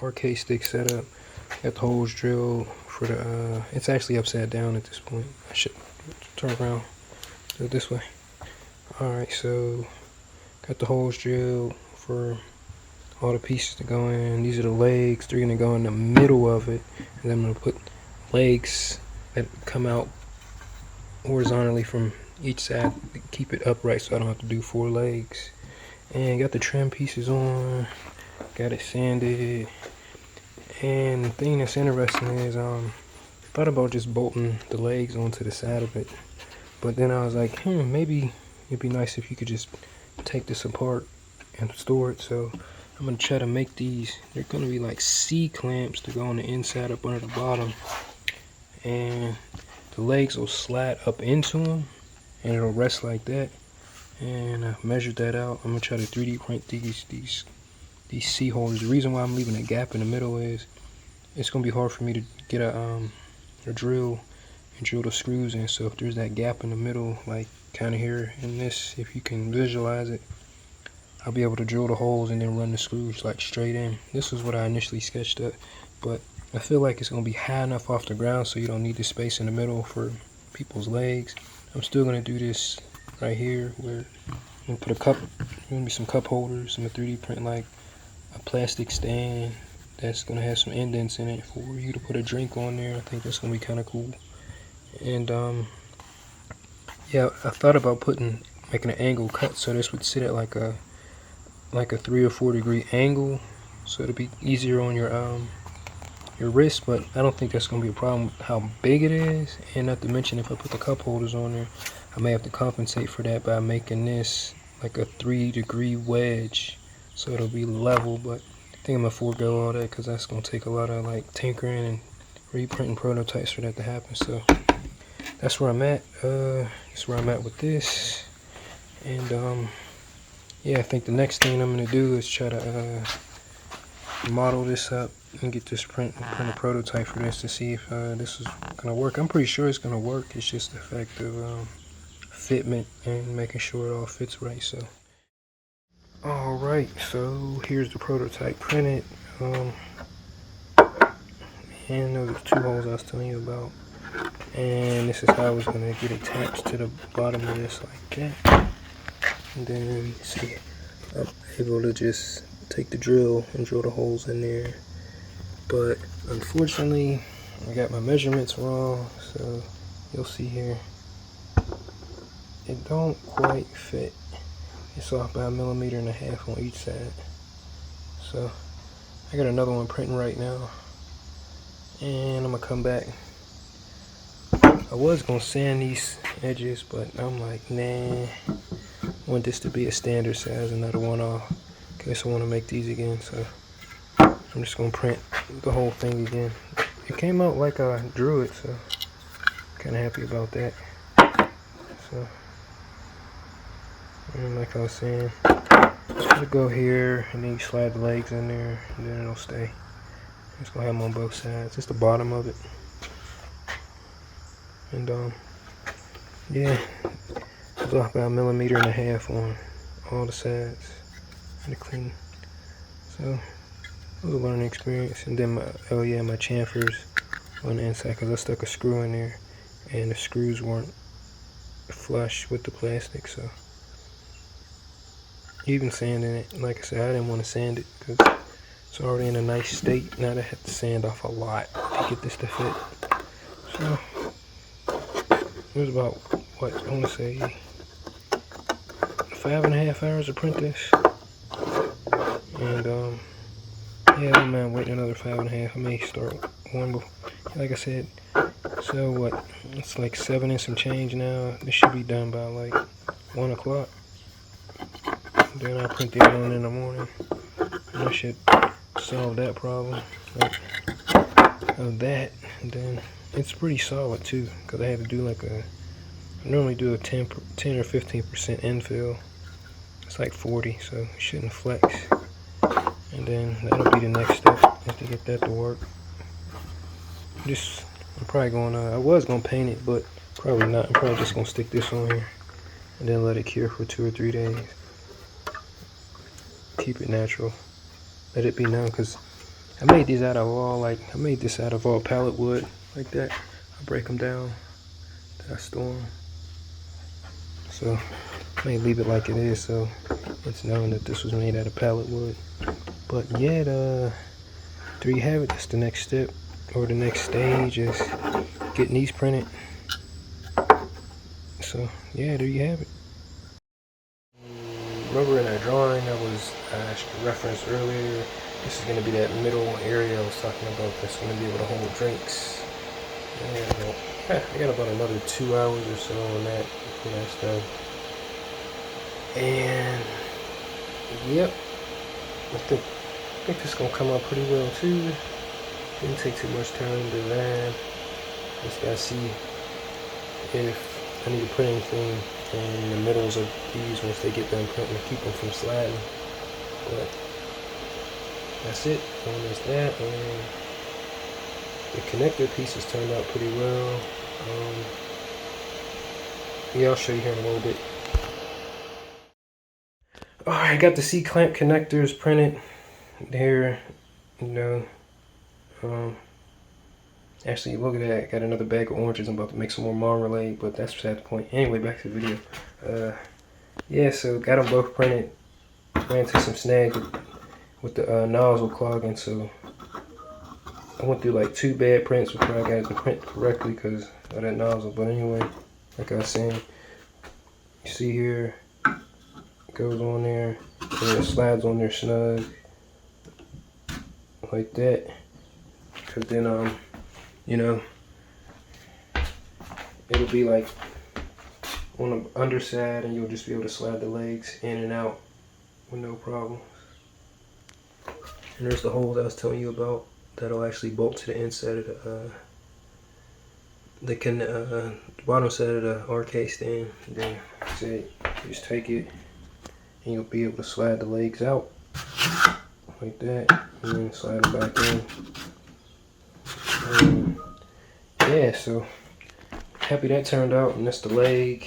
arcade stick setup. Got the holes drilled for the, it's actually upside down at this point. I should turn around, do it this way. Alright, so got the holes drilled for all the pieces to go in. These are the legs. They're going to go in the middle of it. And then I'm going to put legs that come out horizontally from each side to keep it upright so I don't have to do 4 legs. And got the trim pieces on. Got it sanded. And the thing that's interesting is I thought about just bolting the legs onto the side of it. But then I was like, maybe it'd be nice if you could just take this apart and store it. So I'm going to try to make these. They're going to be like C-clamps to go on the inside up under the bottom. And the legs will slide up into them. And it'll rest like that. And I measured that out. I'm going to try to 3D print these C holders. The reason why I'm leaving a gap in the middle is it's going to be hard for me to get a drill and drill the screws in. So if there's that gap in the middle, like kind of here in this, if you can visualize it, I'll be able to drill the holes and then run the screws like straight in. This is what I initially sketched up, but I feel like it's going to be high enough off the ground so you don't need the space in the middle for people's legs. I'm still going to do this right here where I'm going to put a cup, going to be some cup holders. I'm going to 3D print like a plastic stand that's going to have some indents in it for you to put a drink on there. I think that's going to be kind of cool. And yeah, I thought about making an angle cut so this would sit at like a 3 or 4 degree angle, so it'll be easier on your wrist. But I don't think that's going to be a problem with how big it is. And not to mention, if I put the cup holders on there, I may have to compensate for that by making this like a 3 degree wedge, so it'll be level. But I think I'm gonna forego all that because that's gonna take a lot of like tinkering and reprinting prototypes for that to happen. So that's where I'm at. That's where I'm at with this. And yeah, I think the next thing I'm gonna do is try to model this up and get this print a prototype for this to see if this is gonna work. I'm pretty sure it's gonna work. It's just the fact of fitment and making sure it all fits right. So alright, so here's the prototype printed. And those are 2 holes I was telling you about. And this is how I was going to get attached to the bottom of this like that. And then, see, I'm able to just take the drill and drill the holes in there. But unfortunately, I got my measurements wrong. So you'll see here, it don't quite fit. It's off by 1.5 millimeters on each side. So I got another one printing right now. And I'm gonna come back. I was gonna sand these edges, but I'm like, nah. I want this to be a standard size and not a one-off. In case I want to make these again, so I'm just gonna print the whole thing again. It came out like I drew it, so I'm kind of happy about that. So, and like I was saying, just gonna go here, and then you slide the legs in there, and then it'll stay. It's gonna have them on both sides. Just the bottom of it. And yeah, it's off about 1.5 millimeters on all the sides. And the clean. So it was a learning experience. And then my chamfers on the inside, because I stuck a screw in there, and the screws weren't flush with the plastic. So even sanding it, like I said, I didn't want to sand it because it's already in a nice state. Now I have to sand off a lot to get this to fit. So it was about, what, I want to say 5.5 hours to print this. And yeah, I don't mind waiting another 5.5. I may start one before, like I said. So what, it's like 7 and some change now. This should be done by like 1 o'clock. Then I'll print the other one in the morning. And I should solve that problem of that. And then it's pretty solid too, because I had to do like I normally do a 10 or 15% infill. It's like 40, so it shouldn't flex. And then that'll be the next step. I have to get that to work. I'm probably gonna, I was gonna paint it, but probably not. I'm probably just gonna stick this on here and then let it cure for 2 or 3 days. Keep it natural. Let it be known, because I made these out of all pallet wood like that. I break them down, then I store them. So I may leave it like it is, so it's known that this was made out of pallet wood. But yeah, there you have it. That's the next step, or the next stage, is getting these printed. So yeah, there you have it. Remember in that drawing that was referenced earlier, this is going to be that middle area I was talking about that's going to be able to hold drinks. And I got about another 2 hours or so on that before that's done. And yep, I think this is going to come out pretty well too. Didn't take too much time to design. Just gotta see if I need to put anything in the middles of these once they get done printing to keep them from sliding. But that's it. There's that, and the connector pieces turned out pretty well. Yeah, I'll show you here in a little bit. Alright, I got the C-clamp connectors printed here, actually, look at that. Got another bag of oranges. I'm about to make some more marmalade, but that's beside the point. Anyway, back to the video. Yeah, so got them both printed. Ran into some snags with the nozzle clogging, so I went through like 2 bad prints before I got it to print correctly because of that nozzle. But anyway, like I was saying, you see here, it goes on there, and it slides on there snug, like that. Because then, it'll be like on the underside, and you'll just be able to slide the legs in and out with no problem. And there's the holes I was telling you about that'll actually bolt to the inside of the bottom side of the arcade stand. Then you just take it, and you'll be able to slide the legs out like that, and then slide it back in. Yeah, so happy that turned out. And that's the leg.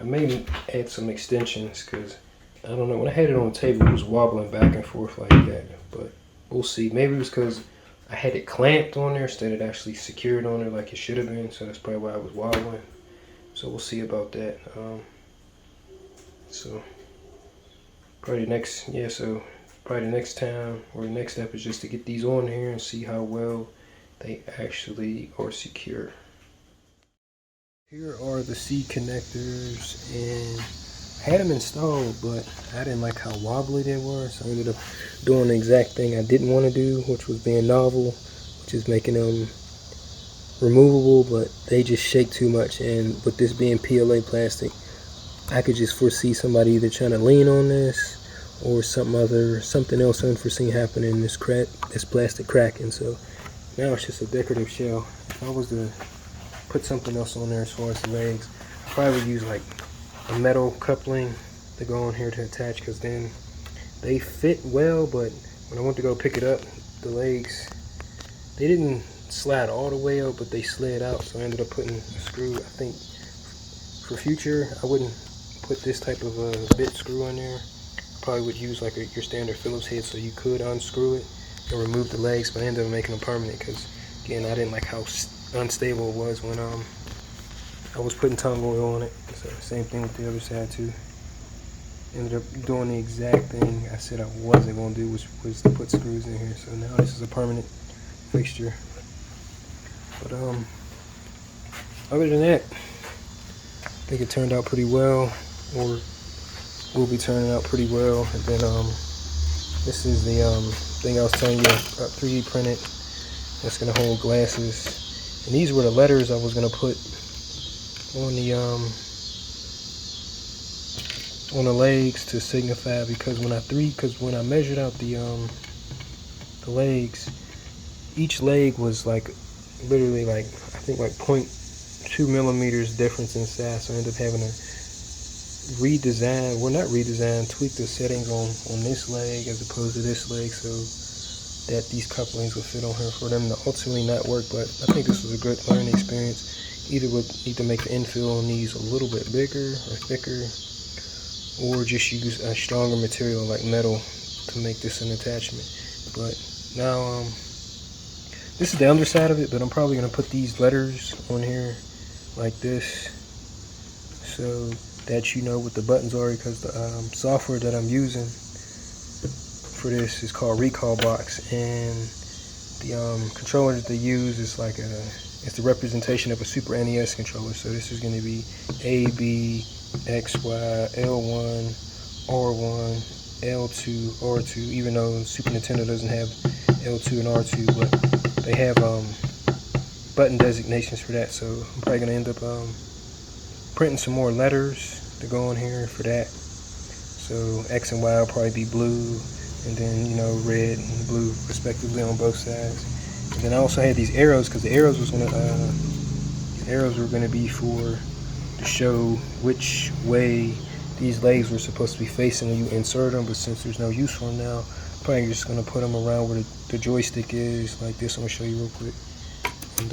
I may add some extensions because I don't know, when I had it on the table it was wobbling back and forth like that, but we'll see. Maybe it was because I had it clamped on there instead of actually secured on there like it should have been, so that's probably why I was wobbling. So we'll see about that. So probably the next time, or the next step, is just to get these on here and see how well they actually are secure. Here are the C connectors, and I had them installed, but I didn't like how wobbly they were, so I ended up doing the exact thing I didn't want to do, which was being novel, which is making them removable, but they just shake too much. And with this being PLA plastic, I could just foresee somebody either trying to lean on this or something else unforeseen happening, this plastic cracking. So now it's just a decorative shell. If I was to put something else on there as far as the legs, I probably would use like a metal coupling to go on here to attach, because then they fit well. But when I went to go pick it up, the legs, they didn't slide all the way out, but they slid out, so I ended up putting a screw. I think for future I wouldn't put this type of a bit screw in there. Probably would use like your standard Phillips head, so you could unscrew it and remove the legs, but I ended up making them permanent because, again, I didn't like how unstable it was when I was putting tongue oil on it. So same thing with the other side too. Ended up doing the exact thing I said I wasn't going to do, which was to put screws in here. So now this is a permanent fixture. But other than that, I think it turned out pretty well, or will be turning out pretty well. And then this is the thing I was telling you about, 3D printed. That's gonna hold glasses, and these were the letters I was gonna put on the legs to signify, because when I measured out the legs, each leg was like literally like, I think like 0.2 millimeters difference in size. So I ended up having to tweak the settings on this leg as opposed to this leg, so that these couplings would fit on her for them to ultimately not work. But I think this was a good learning experience. Either would need to make the infill on these a little bit bigger or thicker, or just use a stronger material like metal to make this an attachment. But Now, this is the underside of it, but I'm probably gonna put these letters on here like this, so that you know what the buttons are, because the software that I'm using for this is called Recall Box, and the controller that they use is like it's the representation of a Super NES controller. So this is going to be A, B, X, Y, L1, R1, L2, R2, even though Super Nintendo doesn't have L2 and R2, but they have button designations for that. So I'm probably going to end up printing some more letters to go on here for that. So X and Y will probably be blue, and then, you know, red and blue respectively on both sides. And then I also had these arrows, because the arrows were going to be to show which way these legs were supposed to be facing when you insert them. But since there's no use for them now, I'm probably just going to put them around where the joystick is, like this. I'm going to show you real quick. And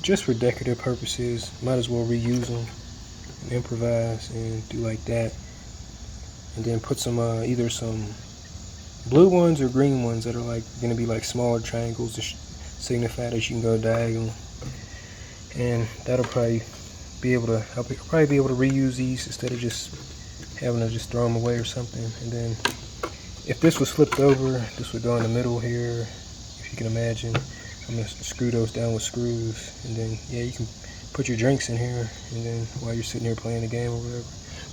just for decorative purposes, might as well reuse them and improvise and do like that. And then put some either some blue ones or green ones that are like going to be like smaller triangles to signify that you can go diagonal. And that'll probably be able to help. I'll probably be able to reuse these instead of just having to just throw them away or something. And then if this was flipped over, this would go in the middle here, if you can imagine. I'm going to screw those down with screws, and then yeah, you can put your drinks in here, and then while you're sitting here playing the game or whatever.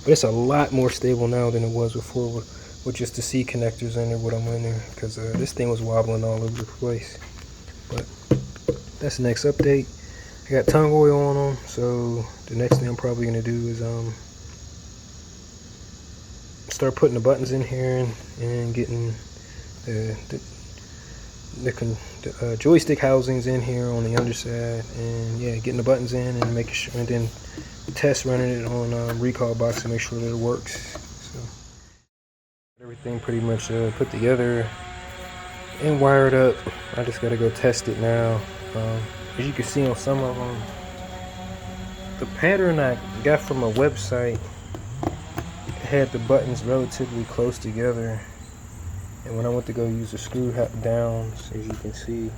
But it's a lot more stable now than it was before with just the C connectors in there, what I'm in there, because this thing was wobbling all over the place. But that's the next update. I got tongue oil on them, so the next thing I'm probably going to do is start putting the buttons in here and getting the joystick housings in here on the underside, and yeah, getting the buttons in and making sure, and then test running it on Recall Box to make sure that it works. So everything pretty much put together and wired up. I just gotta go test it now. As you can see on some of them, the pattern I got from a website had the buttons relatively close together, and when I went to go use the screw downs, as you can see,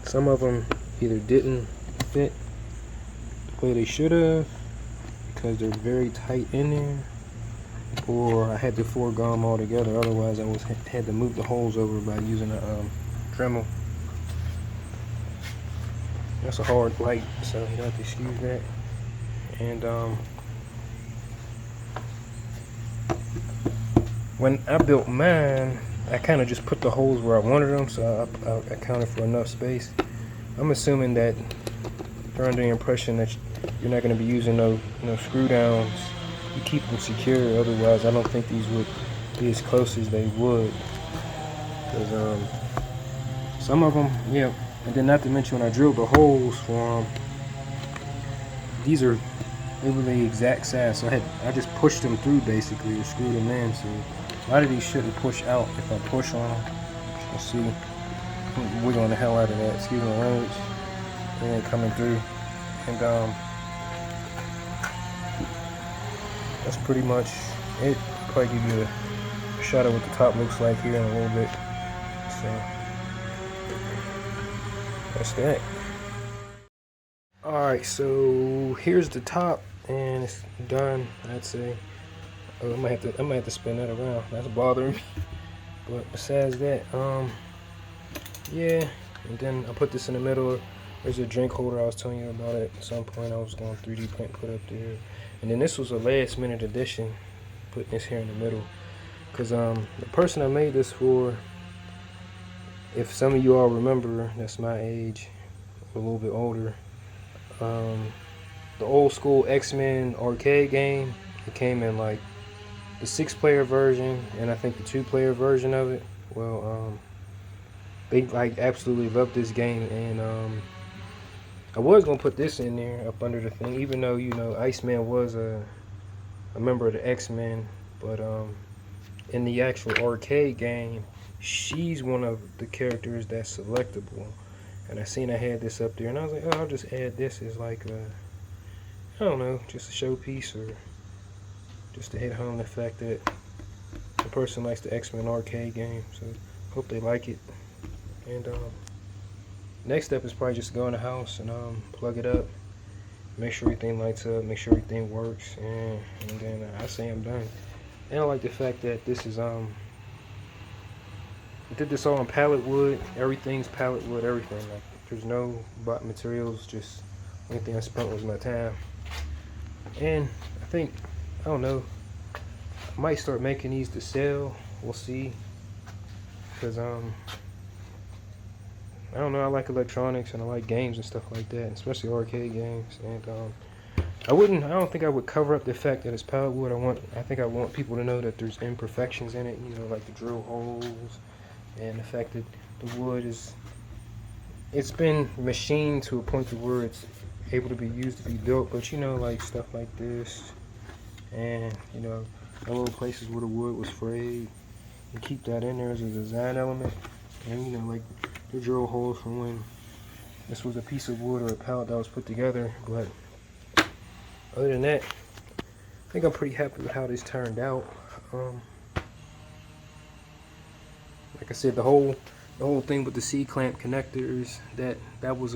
some of them either didn't fit the way they should have because they're very tight in there, or I had to forego them altogether. Otherwise, I had to move the holes over by using a Dremel. That's a hard light, so you have to excuse that. And when I built mine, I kind of just put the holes where I wanted them, so I accounted for enough space. I'm assuming that you're under the impression that you're not going to be using no screw downs. You keep them secure, otherwise I don't think these would be as close as they would. Because some of them, yeah. And then not to mention when I drilled the holes for them, they were the exact size. So I just pushed them through basically, or screwed them in. So a lot of these shouldn't push out if I push on them. Let's see. I'm wiggling the hell out of that. Excuse my language. They ain't coming through. And that's pretty much it. I'll probably give you a shot of what the top looks like here in a little bit. So that's that. Alright, so here's the top, and it's done, I'd say. Oh, I might have to spin that around. That's bothering me. But besides that, yeah. And then I put this in the middle. There's a drink holder I was telling you about it. At some point I was going to 3D print, put up there. And then this was a last minute addition, putting this here in the middle. Because the person I made this for, if some of you all remember, that's my age, a little bit older, the old school X-Men arcade game, it came in like the 6-player version and I think the 2-player version of it. Well, they like absolutely loved this game, and I was gonna put this in there up under the thing, even though, you know, Iceman was a member of the X-Men, but in the actual arcade game, she's one of the characters that's selectable. And I seen I had this up there, and I was like, oh, I'll just add this as like a, I don't know, just a showpiece, or just to hit home the fact that the person likes the X-Men arcade game. So Hope they like it. And next step is probably just to go in the house and plug it up, make sure everything lights up, make sure everything works, and then I say I'm done. And I like the fact that this is I did this all on pallet wood. Everything's pallet wood, everything. Like there's no bought materials, just anything I spent was my time. And I don't know, I might start making these to sell. We'll see. Cause I don't know, I like electronics and I like games and stuff like that, especially arcade games. And I don't think I would cover up the fact that it's pallet wood. I think I want people to know that there's imperfections in it, you know, like the drill holes and the fact that the wood it's been machined to a point to where it's able to be used to be built, but you know, like stuff like this, and you know, the little places where the wood was frayed, you keep that in there as a design element. And you know, like the drill holes from when this was a piece of wood or a pallet that was put together. But other than that, I think I'm pretty happy with how this turned out. Like I said, the whole thing with the C-clamp connectors, that was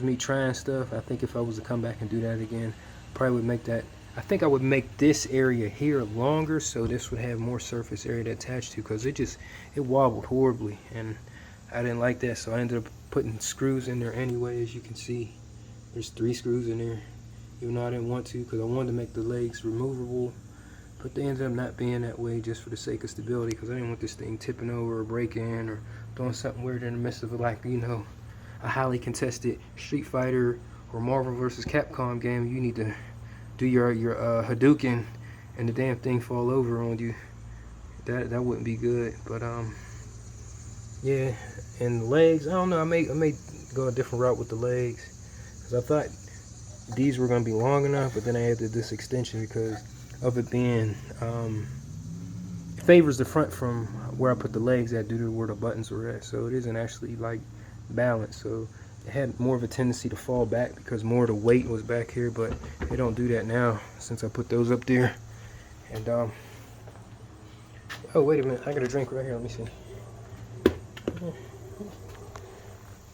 me trying stuff. I think if I was to come back and do that again, probably would make that. I think I would make this area here longer, so this would have more surface area to attach to, because it wobbled horribly, and I didn't like that. So I ended up putting screws in there anyway. As you can see, there's 3 screws in there, even though I didn't want to, because I wanted to make the legs removable. But they ended up not being that way, just for the sake of stability, because I didn't want this thing tipping over or breaking or doing something weird in the midst of it, like, you know, a highly contested Street Fighter or Marvel vs. Capcom game. You need to do your Hadouken and the damn thing fall over on you. That wouldn't be good. But yeah, and the legs, I don't know, I may go a different route with the legs, because I thought these were going to be long enough, but then I added this extension because of it being it favors the front from where I put the legs at due to where the buttons were at, so it isn't actually like balanced. So it had more of a tendency to fall back because more of the weight was back here, but they don't do that now since I put those up there. And oh wait a minute, I got a drink right here, let me see.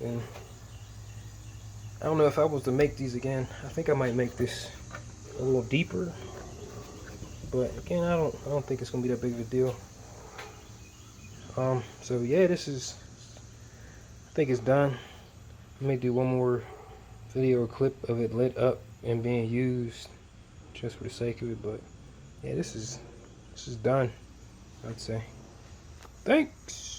And I don't know, if I was to make these again, I think I might make this a little deeper, but again, I don't think it's gonna be that big of a deal. So yeah, I think it's done. I may do one more video or clip of it lit up and being used just for the sake of it, but yeah, this is done, I'd say. Thanks.